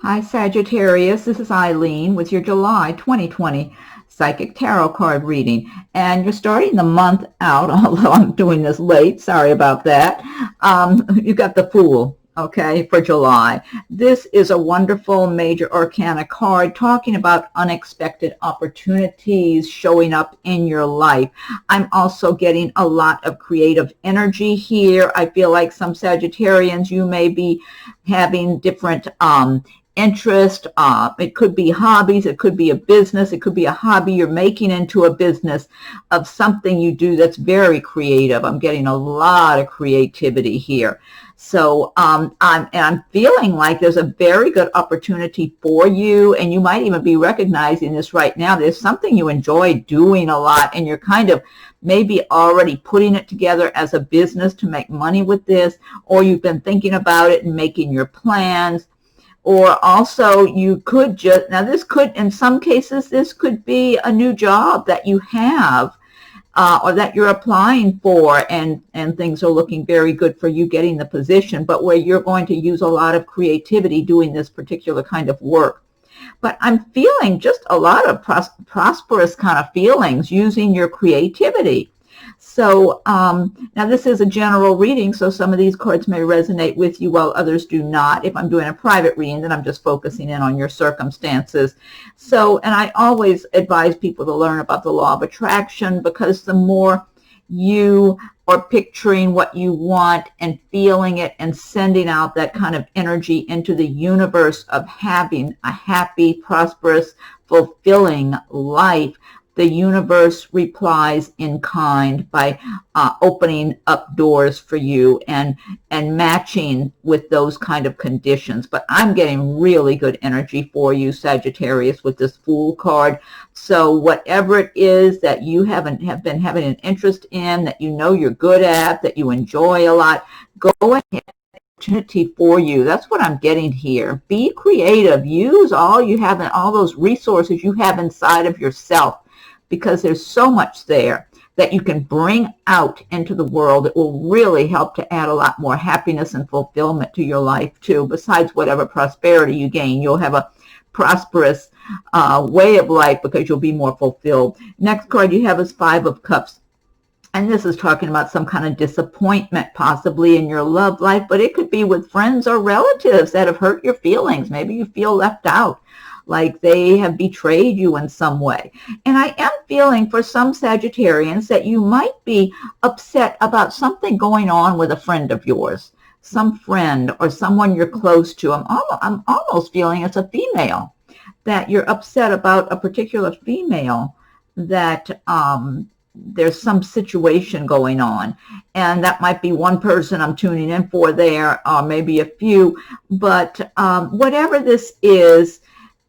Hi Sagittarius, this is Eileen with your July 2020 Psychic Tarot card reading. And you're starting the month out, although I'm doing this late, sorry about that. You got the Fool, okay, for July. This is a wonderful major arcana card talking about unexpected opportunities showing up in your life. I'm also getting a lot of creative energy here. I feel like some Sagittarians, you may be having different interest. It could be hobbies, it could be a business, it could be a hobby you're making into a business of something you do that's very creative. I'm getting a lot of creativity here. So I'm feeling like there's a very good opportunity for you, and you might even be recognizing this right now. There's something you enjoy doing a lot, and you're kind of maybe already putting it together as a business to make money with this, or you've been thinking about it and making your plans. Or also you could just, now this could, in some cases, this could be a new job that you have or that you're applying for, and things are looking very good for you getting the position, but where you're going to use a lot of creativity doing this particular kind of work. But I'm feeling just a lot of prosperous kind of feelings using your creativity. So now this is a general reading, so some of these cards may resonate with you while others do not. If I'm doing a private reading, then I'm just focusing in on your circumstances. So, and I always advise people to learn about the law of attraction, because the more you are picturing what you want and feeling it and sending out that kind of energy into the universe of having a happy, prosperous, fulfilling life, the universe replies in kind by opening up doors for you and matching with those kind of conditions. But I'm getting really good energy for you, Sagittarius, with this Fool card. So whatever it is that you have been having an interest in, that you know you're good at, that you enjoy a lot, go ahead. Opportunity for you. That's what I'm getting here. Be creative. Use all you have and all those resources you have inside of yourself, because there's so much there that you can bring out into the world. It will really help to add a lot more happiness and fulfillment to your life too. Besides whatever prosperity you gain, you'll have a prosperous way of life because you'll be more fulfilled. Next card you have is Five of Cups. And this is talking about some kind of disappointment possibly in your love life, but it could be with friends or relatives that have hurt your feelings. Maybe you feel left out, like they have betrayed you in some way. And I am feeling for some Sagittarians that you might be upset about something going on with a friend of yours, some friend or someone you're close to. I'm almost feeling it's a female, that you're upset about a particular female, that there's some situation going on, and that might be one person I'm tuning in for there, or maybe a few, but whatever this is,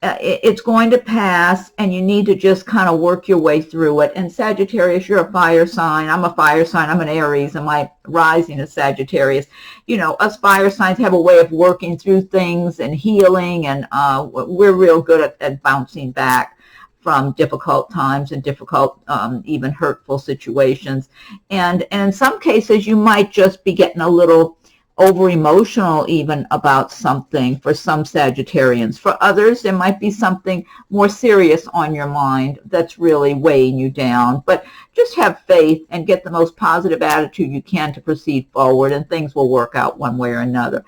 it's going to pass, and you need to just kind of work your way through it. And Sagittarius, you're a fire sign. I'm a fire sign. I'm an Aries, and my rising is Sagittarius. You know, us fire signs have a way of working through things and healing, and we're real good at bouncing back from difficult times and difficult, even hurtful situations. And in some cases, you might just be getting a little over emotional even about something for some Sagittarians. For others, there might be something more serious on your mind that's really weighing you down. But just have faith and get the most positive attitude you can to proceed forward, and things will work out one way or another.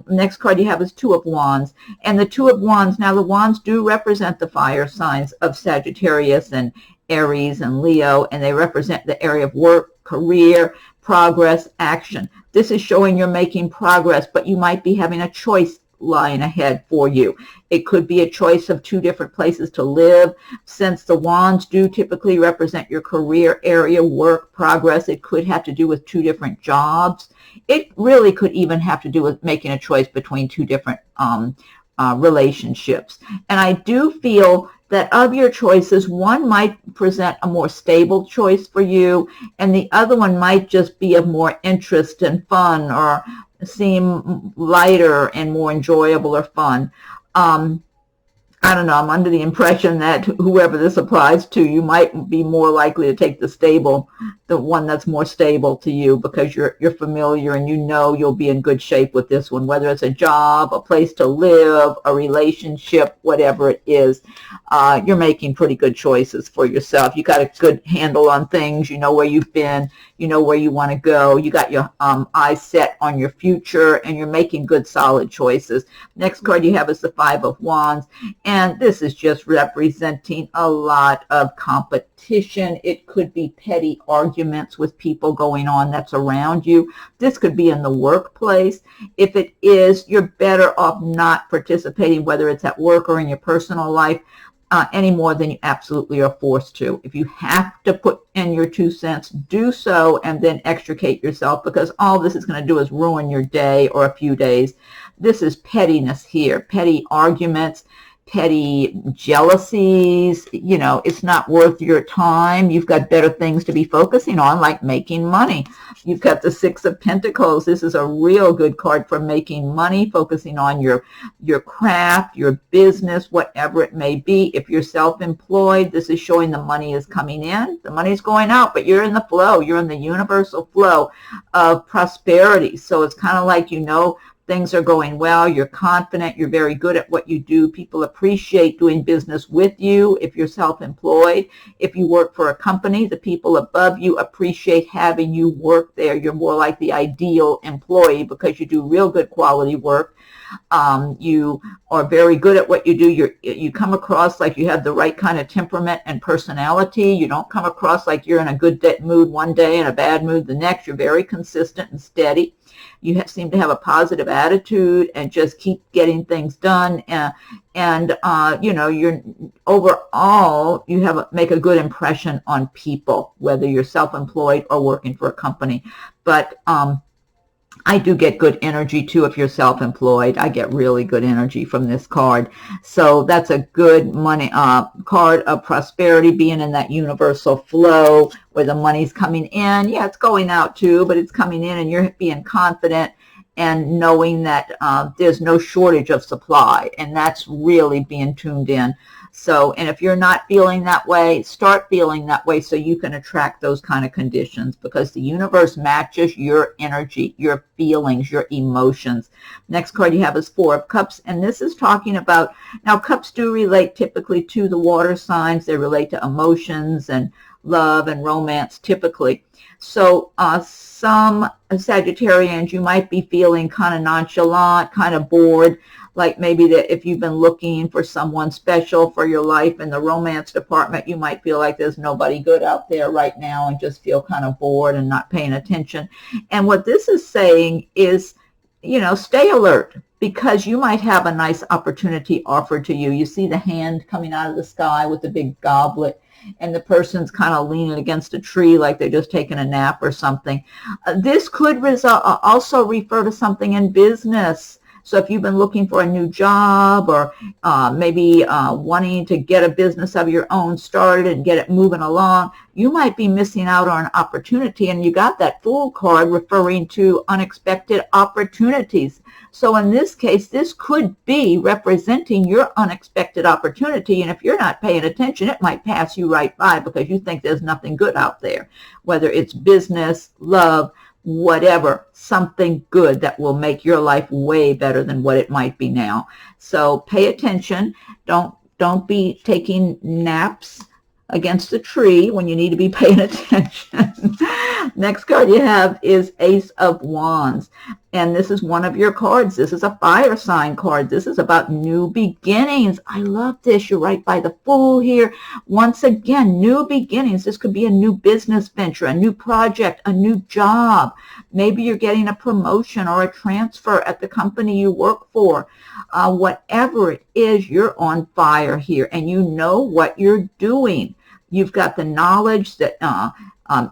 Next card you have is Two of Wands. And the Two of Wands, now the wands do represent the fire signs of Sagittarius and Aries and Leo, and they represent the area of work, career, progress, action. This is showing you're making progress, but you might be having a choice lying ahead for you. It could be a choice of two different places to live. Since the wands do typically represent your career area, work, progress, it could have to do with two different jobs. It really could even have to do with making a choice between two different relationships. And I do feel that of your choices, one might present a more stable choice for you, and the other one might just be of more interest and fun, or seem lighter and more enjoyable or fun. I don't know, I'm under the impression that whoever this applies to, you might be more likely to take the one that's more stable to you, because you're familiar and you know you'll be in good shape with this one, whether it's a job, a place to live, a relationship, whatever it is. You're making pretty good choices for yourself. You got a good handle on things. You know where you've been. You know where you want to go. You got your eyes set on your future, and you're making good, solid choices. Next card you have is the Five of Wands, and this is just representing a lot of competition. It could be petty arguments with people going on that's around you. This could be in the workplace. If it is, you're better off not participating, whether it's at work or in your personal life, any more than you absolutely are forced to. If you have to put in your 2 cents, do so, and then extricate yourself, because all this is going to do is ruin your day or a few days. This is pettiness here, petty arguments, petty jealousies. You know, it's not worth your time. You've got better things to be focusing on, like making money. You've got the Six of Pentacles. This is a real good card for making money, focusing on your craft, your business, whatever it may be. If you're self-employed, this is showing the money is coming in, the money's going out, but you're in the flow. You're in the universal flow of prosperity. So it's kind of like, you know, things are going well, you're confident, you're very good at what you do. People appreciate doing business with you if you're self-employed. If you work for a company, the people above you appreciate having you work there. You're more like the ideal employee because you do real good quality work. You are very good at what you do. You come across like you have the right kind of temperament and personality. You don't come across like you're in a good mood one day and a bad mood the next. You're very consistent and steady. You seem to have a positive attitude and just keep getting things done. And you know, you're overall, you make a good impression on people, whether you're self-employed or working for a company. But I do get good energy too if you're self-employed. I get really good energy from this card. So that's a good money card of prosperity, being in that universal flow where the money's coming in. Yeah, it's going out too, but it's coming in, and you're being confident and knowing that there's no shortage of supply, and that's really being tuned in. So, and if you're not feeling that way, start feeling that way so you can attract those kind of conditions, because the universe matches your energy, your feelings, your emotions. Next card you have is Four of Cups, and this is talking about, now cups do relate typically to the water signs. They relate to emotions and love and romance typically. So some Sagittarians, you might be feeling kind of nonchalant, kind of bored, like maybe that if you've been looking for someone special for your life in the romance department, you might feel like there's nobody good out there right now and just feel kind of bored and not paying attention. And what this is saying is, you know, stay alert, because you might have a nice opportunity offered to you. You see the hand coming out of the sky with the big goblet, and the person's kind of leaning against a tree like they're just taking a nap or something. This could also refer to something in business. So if you've been looking for a new job, or maybe wanting to get a business of your own started and get it moving along, you might be missing out on an opportunity. And you got that Fool card referring to unexpected opportunities. So in this case, this could be representing your unexpected opportunity. And if you're not paying attention, it might pass you right by because you think there's nothing good out there, whether it's business, love, whatever, something good that will make your life way better than what it might be now. So pay attention. Don't be taking naps against a tree when you need to be paying attention. Next card you have is Ace of Wands. And this is one of your cards. This is a fire sign card. This is about new beginnings. I love this. You're right by the Fool here. Once again, new beginnings. This could be a new business venture, a new project, a new job. Maybe you're getting a promotion or a transfer at the company you work for. Whatever it is, you're on fire here, and you know what you're doing. You've got the knowledge, that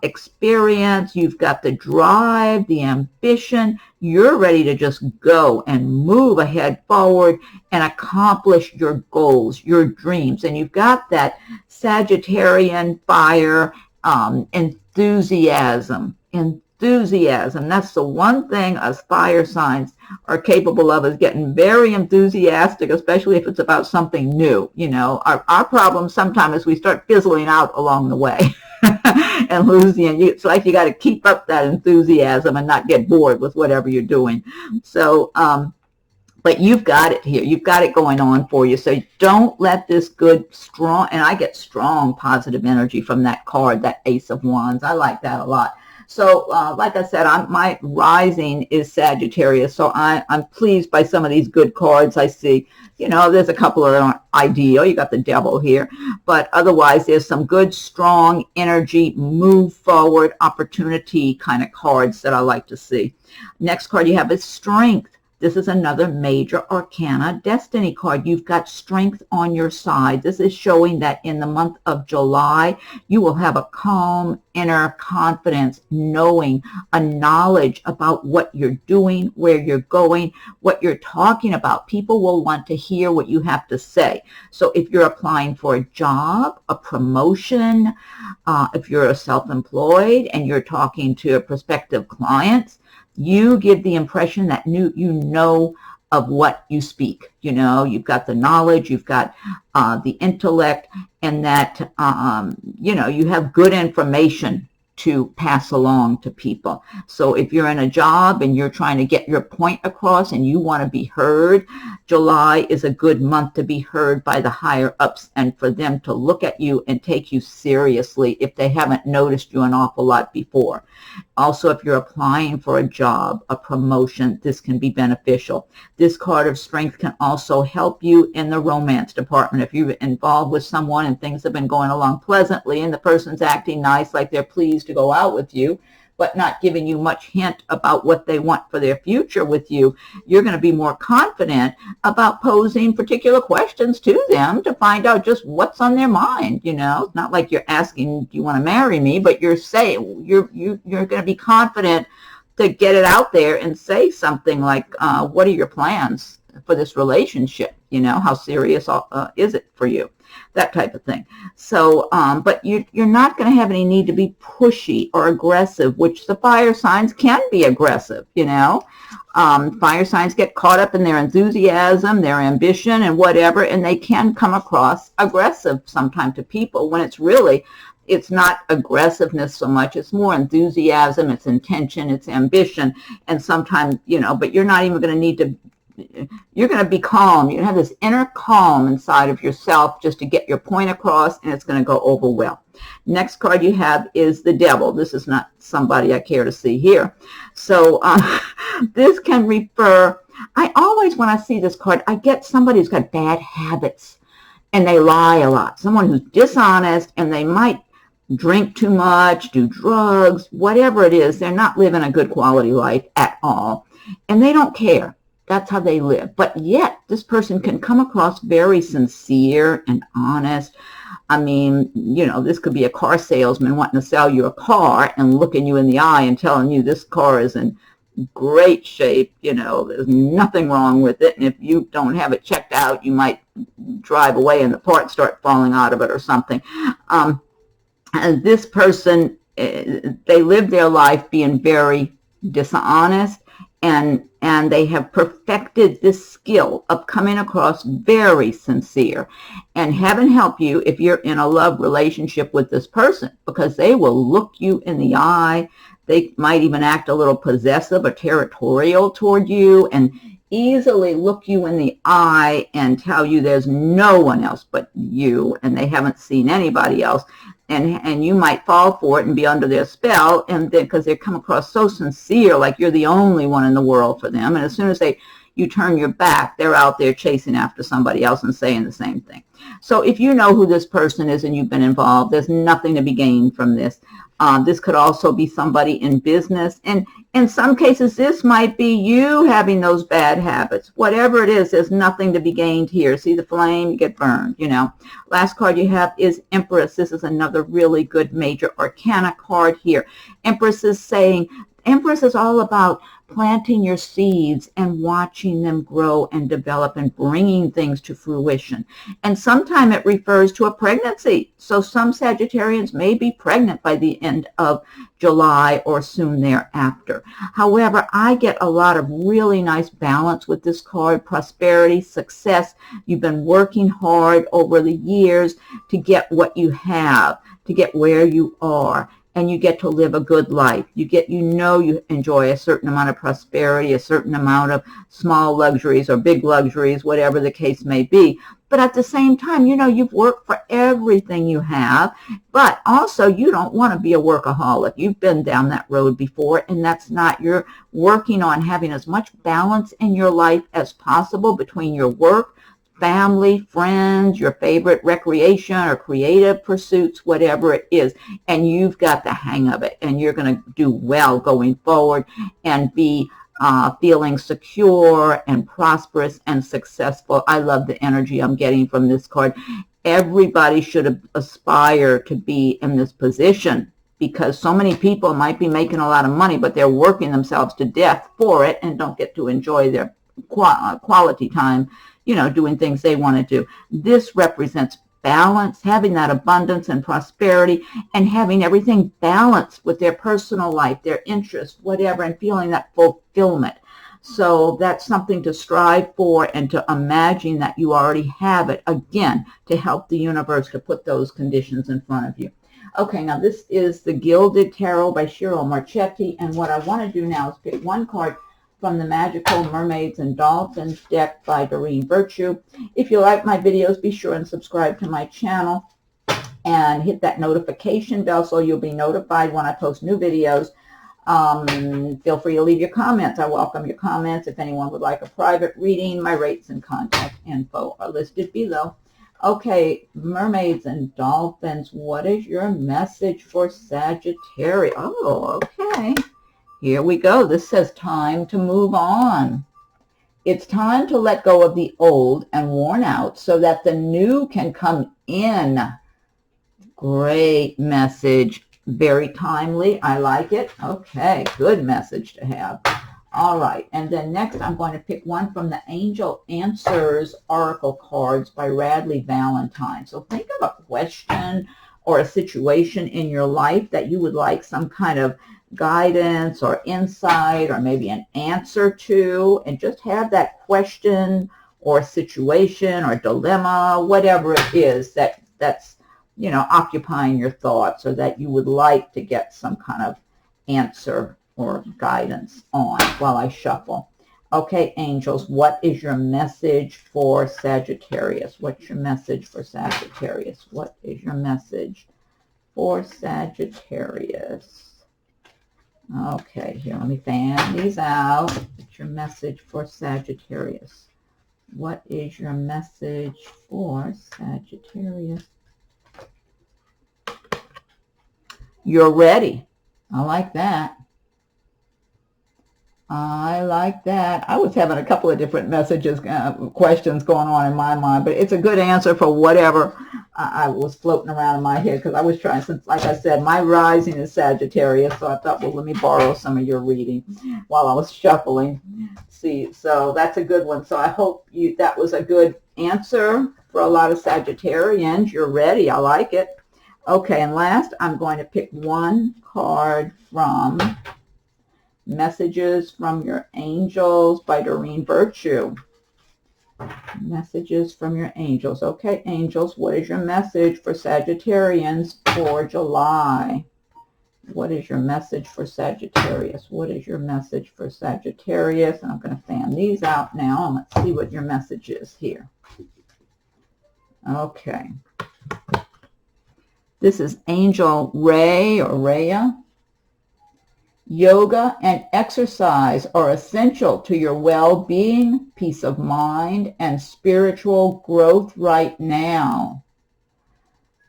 experience, you've got the drive, the ambition. You're ready to just go and move ahead forward and accomplish your goals, your dreams. And you've got that Sagittarian fire, enthusiasm, enthusiasm. That's the one thing us fire signs are capable of, is getting very enthusiastic, especially if it's about something new. You know, our problem sometimes is we start fizzling out along the way and losing. It's like you got to keep up that enthusiasm and not get bored with whatever you're doing. So, but you've got it here. You've got it going on for you. So don't let this good, strong, and I get strong positive energy from that card, that Ace of Wands. I like that a lot. So like I said, my rising is Sagittarius. So I'm pleased by some of these good cards I see. You know, there's a couple that aren't ideal. You got the Devil here. But otherwise, there's some good, strong energy, move forward, opportunity kind of cards that I like to see. Next card you have is Strength. This is another major arcana destiny card. You've got strength on your side. This is showing that in the month of July, you will have a calm inner confidence, knowing, a knowledge about what you're doing, where you're going, what you're talking about. People will want to hear what you have to say. So if you're applying for a job, a promotion, if you're a self-employed and you're talking to prospective clients, you give the impression that you know of what you speak. You know, you've got the knowledge, you've got the intellect, and that, you know, you have good information to pass along to people. So if you're in a job and you're trying to get your point across and you want to be heard, July is a good month to be heard by the higher ups and for them to look at you and take you seriously if they haven't noticed you an awful lot before. Also, if you're applying for a job, a promotion, this can be beneficial. This card of Strength can also help you in the romance department. If you're involved with someone and things have been going along pleasantly and the person's acting nice, like they're pleased to go out with you, but not giving you much hint about what they want for their future with you, you're going to be more confident about posing particular questions to them to find out just what's on their mind. You know, it's not like you're asking, do you want to marry me? But you're saying, you're going to be confident to get it out there and say something like, what are your plans for this relationship? You know, how serious is it for you? That type of thing. So, but you're not going to have any need to be pushy or aggressive, which the fire signs can be aggressive, you know. Fire signs get caught up in their enthusiasm, their ambition, and whatever, and they can come across aggressive sometimes to people when it's not aggressiveness so much. It's more enthusiasm, it's intention, it's ambition, and sometimes, you know, but you're not even going to need to, you're going to be calm. You have this inner calm inside of yourself just to get your point across, and it's going to go over well. Next card you have is the Devil. This is not somebody I care to see here. So this can refer, I always, when I see this card, I get somebody who's got bad habits and they lie a lot. Someone who's dishonest, and they might drink too much, do drugs, whatever it is. They're not living a good quality life at all, and they don't care. That's how they live. But yet, this person can come across very sincere and honest. I mean, you know, this could be a car salesman wanting to sell you a car and looking you in the eye and telling you this car is in great shape. You know, there's nothing wrong with it. And if you don't have it checked out, you might drive away and the parts start falling out of it or something. And this person, they live their life being very dishonest. And they have perfected this skill of coming across very sincere. And heaven help you if you're in a love relationship with this person, because they will look you in the eye. They might even act a little possessive or territorial toward you and easily look you in the eye and tell you there's no one else but you, and they haven't seen anybody else. And you might fall for it and be under their spell, and then because they come across so sincere, like you're the only one in the world for them. And as soon as you turn your back, they're out there chasing after somebody else and saying the same thing. So if you know who this person is and you've been involved, there's nothing to be gained from this. This could also be somebody in business. And in some cases, this might be you having those bad habits. Whatever it is, there's nothing to be gained here. See the flame, you get burned, you know. Last card you have is Empress. This is another really good major arcana card here. Empress is saying, Empress is all about planting your seeds and watching them grow and develop and bringing things to fruition. And sometimes it refers to a pregnancy. So some Sagittarians may be pregnant by the end of July or soon thereafter. However, I get a lot of really nice balance with this card: prosperity, success. You've been working hard over the years to get what you have, to get where you are, and you get to live a good life. You enjoy a certain amount of prosperity, a certain amount of small luxuries or big luxuries, whatever the case may be. But at the same time, you've worked for everything you have, but also you don't want to be a workaholic. You've been down that road before, and that's not. You're working on having as much balance in your life as possible between your work, family, friends, your favorite recreation or creative pursuits, whatever it is. And you've got the hang of it, and you're going to do well going forward and be feeling secure and prosperous and successful. I love the energy I'm getting from this card. Everybody should aspire to be in this position, because so many people might be making a lot of money, but they're working themselves to death for it and don't get to enjoy their quality time, doing things they want to do. This represents balance, having that abundance and prosperity, and having everything balanced with their personal life, their interests, whatever, and feeling that fulfillment. So that's something to strive for and to imagine that you already have it, again, to help the universe to put those conditions in front of you. Okay, now this is the Gilded Tarot by Ciro Marchetti, and what I want to do now is pick one card from the Magical Mermaids and Dolphins deck by Doreen. If you like my videos, be sure and subscribe to my channel and hit that notification bell so you'll be notified when I post new videos. Feel free to leave your comments. I welcome your comments. If anyone would like a private reading, my rates and contact info are listed below. Okay, Mermaids and Dolphins, what is your message for Sagittarius? Oh, okay. Here we go. This says time to move on. It's time to let go of the old and worn out so that the new can come in. Great message. Very timely. I like it. Okay, good message to have. All right, and then next I'm going to pick one from the Angel Answers Oracle cards by Radleigh Valentine. So think of a question or a situation in your life that you would like some kind of guidance or insight or maybe an answer to, and just have that question or situation or dilemma, whatever it is that's occupying your thoughts, or that you would like to get some kind of answer or guidance on while I shuffle. Okay, angels, what is your message for Sagittarius? What's your message for Sagittarius? What is your message for Sagittarius? Okay, here, let me fan these out. What's your message for Sagittarius? What is your message for Sagittarius? You're ready. I like that. I like that. I was having a couple of different messages, questions going on in my mind, but it's a good answer for whatever I was floating around in my head, because I was trying, since, like I said, my rising is Sagittarius, so I thought, well, let me borrow some of your reading while I was shuffling. See, so that's a good one. So I hope that was a good answer for a lot of Sagittarians. You're ready. I like it. Okay, and last, I'm going to pick one card from Messages from Your Angels by Doreen. Messages from your angels. Okay, angels, what is your message for Sagittarians for July? What is your message for Sagittarius? What is your message for Sagittarius? And I'm going to fan these out now, and let's see what your message is here. Okay. This is Angel Ray or Rhea. Yoga and exercise are essential to your well-being, peace of mind, and spiritual growth right now.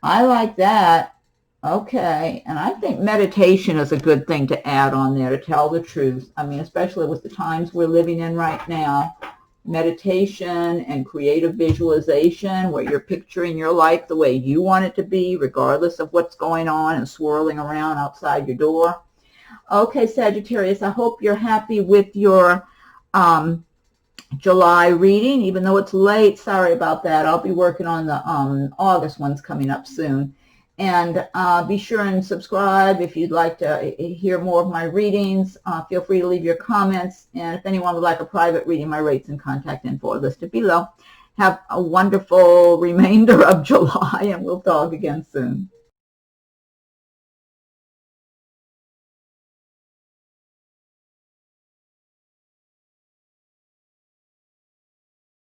I like that. Okay, and I think meditation is a good thing to add on there, to tell the truth. I mean, especially with the times we're living in right now. Meditation and creative visualization, where you're picturing your life the way you want it to be, regardless of what's going on and swirling around outside your door. Okay, Sagittarius, I hope you're happy with your July reading, even though it's late. Sorry about that. I'll be working on the August ones coming up soon. And be sure and subscribe if you'd like to hear more of my readings. Feel free to leave your comments. And if anyone would like a private reading, my rates and contact info are listed below. Have a wonderful remainder of July, and we'll talk again soon.